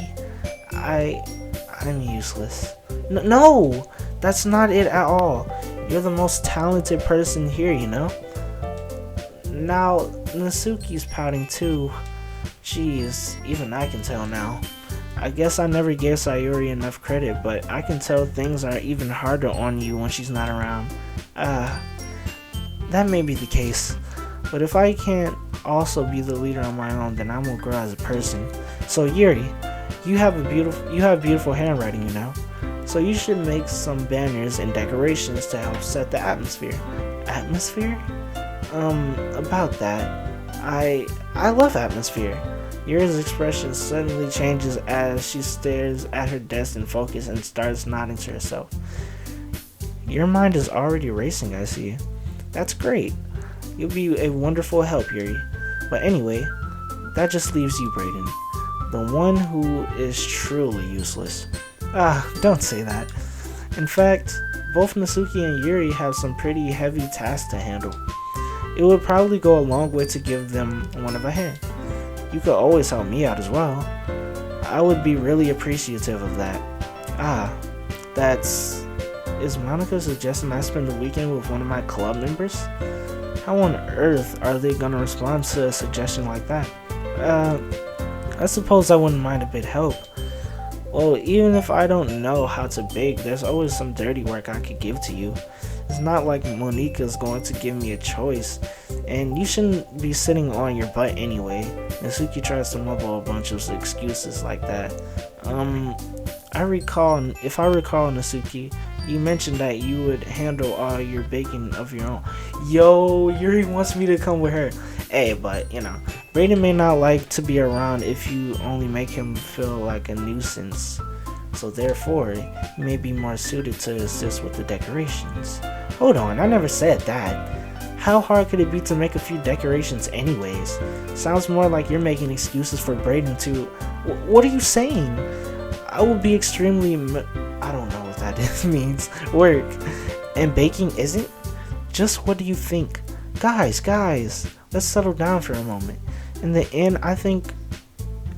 I'm useless. No, that's not it at all. You're the most talented person here, you know? Now, Natsuki's pouting too. Jeez, even I can tell now. I guess I never gave Sayori enough credit, but I can tell things are even harder on you when she's not around. That may be the case, but if I can't also be the leader on my own, then I won't grow as a person. So Yuri, you have beautiful handwriting, you know? So you should make some banners and decorations to help set the atmosphere. Atmosphere? About that, I love atmosphere. Yuri's expression suddenly changes as she stares at her desk in focus and starts nodding to herself. Your mind is already racing, I see. That's great. You'll be a wonderful help, Yuri. But anyway, that just leaves you, Brayden. The one who is truly useless. Don't say that. In fact, both Natsuki and Yuri have some pretty heavy tasks to handle. It would probably go a long way to give them one of a hand. You could always help me out as well. I would be really appreciative of that. Is Monica suggesting I spend the weekend with one of my club members? How on earth are they gonna respond to a suggestion like that? I suppose I wouldn't mind a bit help. Well, even if I don't know how to bake, there's always some dirty work I could give to you. It's not like Monica's going to give me a choice, and you shouldn't be sitting on your butt anyway. Natsuki tries to mumble a bunch of excuses like that. If I recall, Natsuki, you mentioned that you would handle all your baking of your own. Yo, Yuri wants me to come with her. Hey, but, Brayden may not like to be around if you only make him feel like a nuisance. So therefore, he may be more suited to assist with the decorations. Hold on, I never said that. How hard could it be to make a few decorations anyways? Sounds more like you're making excuses for Brayden to... What are you saying? I will be extremely... I don't know what that means. Work. And baking isn't? Just what do you think? Guys, let's settle down for a moment. In the end, I think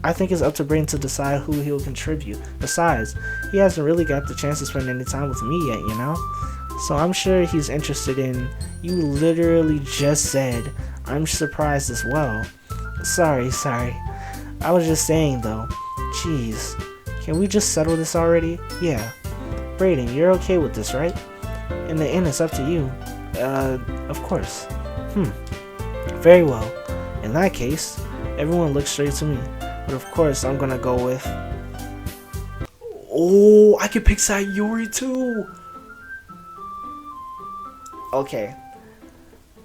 it's up to Brayden to decide who he'll contribute. Besides, he hasn't really got the chance to spend any time with me yet, you know? So I'm sure he's interested in... You literally just said, I'm surprised as well. Sorry. I was just saying though. Jeez. Can we just settle this already? Yeah. Brayden, you're okay with this, right? In the end, it's up to you. Of course. Very well. In that case, everyone look straight to me. But of course, I'm gonna go with... Oh, I can pick side Yuri too. Okay.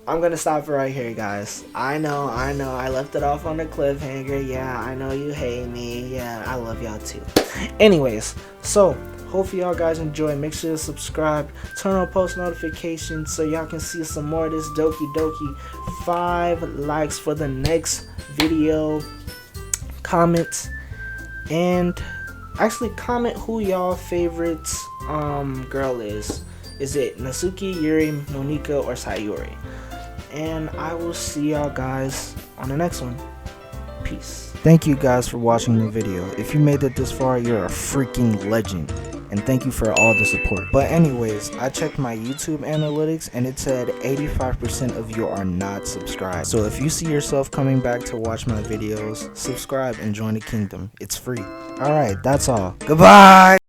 I'm gonna stop it right here, guys. I know, I left it off on the cliffhanger. Yeah, I know you hate me. Yeah, I love y'all too. Anyways, so hopefully y'all guys enjoy. Make sure to subscribe, turn on post notifications so y'all can see some more of this Doki Doki. 5 likes for the next video. Comment, and actually comment who y'all favorite girl is. Is it Natsuki, Yuri, Monika, or Sayuri? And I will see y'all guys on the next one. Peace. Thank you guys for watching the video. If you made it this far, you're a freaking legend. And thank you for all the support. But anyways, I checked my YouTube analytics and it said 85% of you are not subscribed. So if you see yourself coming back to watch my videos, subscribe and join the kingdom. It's free. Alright, that's all. Goodbye!